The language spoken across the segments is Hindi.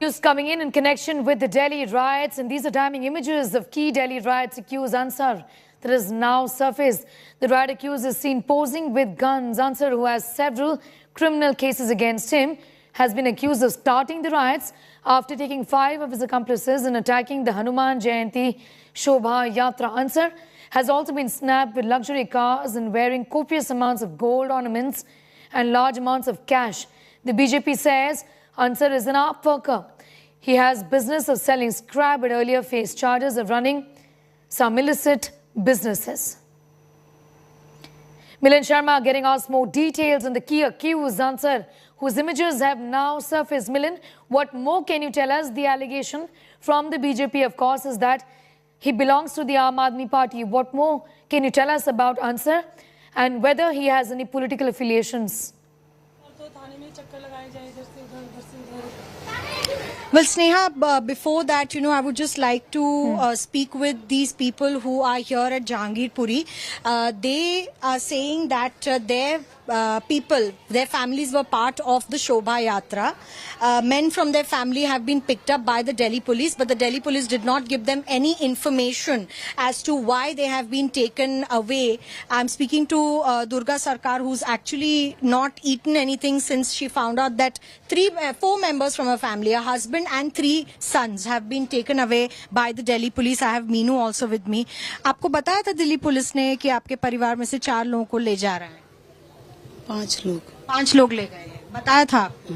news coming in connection with the Delhi riots, and these are damning images of key Delhi riots accused Ansar that has now surfaced. The riot accused is seen posing with guns. Ansar, who has several criminal cases against him, has been accused of starting the riots after taking 5 of his accomplices and attacking the Hanuman Jayanti Shobha Yatra. Ansar has also been snapped with luxury cars and wearing copious amounts of gold ornaments and large amounts of cash. The BJP says Ansar is an AAP worker. He has business of selling scrap but earlier faced charges of running some illicit businesses. Milind Sharma getting us more details on the key accused Ansar, whose images have now surfaced. Milind, what more can you tell us? The allegation from the BJP, of course, is that he belongs to the Aam Aadmi Party. What more can you tell us about Ansar and whether he has any political affiliations? Well, Sneha, before that, I would just like to speak with these people who are here at Jahangir Puri. They are saying that their people, their families were part of the Shobha Yatra. Men from their family have been picked up by the Delhi police, but the Delhi police did not give them any information as to why they have been taken away. I'm speaking to Durga Sarkar, who's actually not eaten anything since she found out that 4 members from her family, a husband and 3 sons, have been taken away by the Delhi police. I have Meenu also with me. आपको बताया था दिल्ली पुलिस ने कि आपके परिवार में से 4 लोगों को ले जा रहा है? 5 लोग ले गए हैं, बताया था आपको?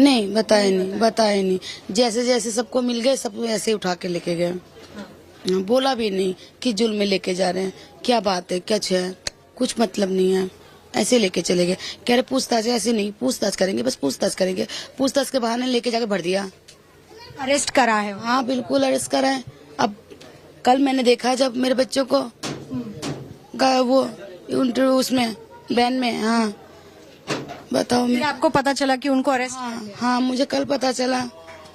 नहीं बताया नहीं। जैसे जैसे सबको मिल गए सब ऐसे उठा के लेके गए। बोला भी नहीं कि जुल्म में लेके जा रहे हैं। क्या बात है, क्या है, कुछ मतलब नहीं है, ऐसे लेके चले गए। कह रहे पूछताछ, ऐसे नहीं, पूछताछ करेंगे, बस पूछताछ करेंगे। पूछताछ के बहाने लेके जाके भर दिया। अरेस्ट करा है? हाँ बिल्कुल अरेस्ट करा है। अब कल मैंने देखा जब मेरे बच्चों को वो उसमें वैन में, हाँ बताओ। फिर आपको पता चला कि उनको अरेस्ट? हाँ मुझे कल पता चला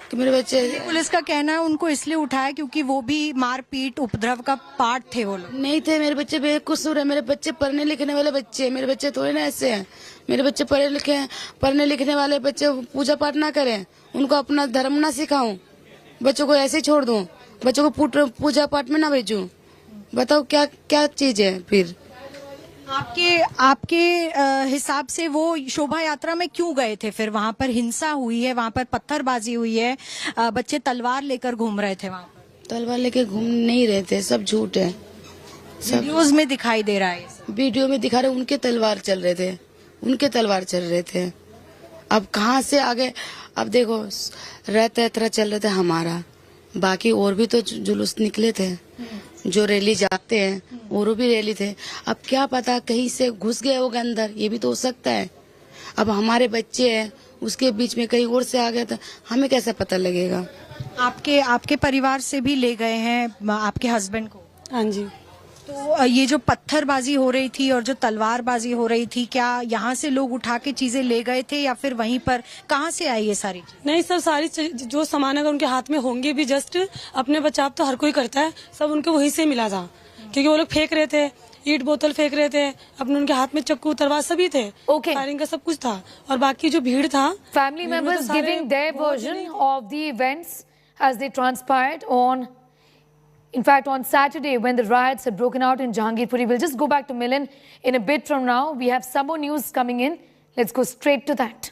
कि मेरे बच्चे। पुलिस का कहना है उनको इसलिए उठाया क्योंकि वो भी मारपीट उपद्रव का पार्ट थे। वो लोग नहीं थे, मेरे बच्चे बेकसूर है। मेरे बच्चे पढ़ने लिखने वाले बच्चे, मेरे बच्चे थोड़े ना ऐसे हैं। मेरे बच्चे पढ़े लिखे हैं। पढ़ने लिखने वाले बच्चे पूजा पाठ ना करें, उनको अपना धर्म ना सिखाऊं, बच्चों को ऐसे ही छोड़ दूं, बच्चों को पूजा पाठ में ना भेजूं? बताओ क्या क्या चीज है फिर? आपके हिसाब से वो शोभा यात्रा में क्यों गए थे? फिर वहाँ पर हिंसा हुई है, वहाँ पर पत्थरबाजी हुई है, बच्चे तलवार लेकर घूम रहे थे। वहाँ पर तलवार लेकर घूम नहीं रहे थे, सब झूठ है। वीडियोज में दिखाई दे रहा है। वीडियो में दिखा रहे उनके तलवार चल रहे थे। अब कहाँ से आगे? अब देखो रथ यात्रा चल रहे थे हमारा, बाकी और भी तो जुलूस निकले थे, जो रैली जाते हैं और भी रैली थे। अब क्या पता कहीं से घुस गए होगा अंदर, ये भी तो हो सकता है। अब हमारे बच्चे हैं, उसके बीच में कहीं और से आ गया तो हमें कैसे पता लगेगा? आपके परिवार से भी ले गए हैं आपके हस्बैंड को? हाँ जी। तो ये जो पत्थरबाजी हो रही थी और जो तलवारबाजी हो रही थी, क्या यहाँ से लोग उठा के चीजें ले गए थे या फिर वहीं पर कहाँ से आई ये सारी? नहीं सर, सारी जो सामान अगर उनके हाथ में होंगे भी, जस्ट अपने बचाव तो हर कोई करता है, सब उनके वहीं से मिला था। क्योंकि वो लोग फेंक रहे थे, ईट बोतल फेंक रहे थे, अपने उनके हाथ में चक्कू तलवार सभी थे। फायरिंग का सब कुछ था। और बाकी जो भीड़ था, family members giving their version of the events as they transpired on, in fact, on Saturday when the riots had broken out in Jahangir Puri. We'll just go back to Milind in a bit from now. We have some more news coming in. Let's go straight to that.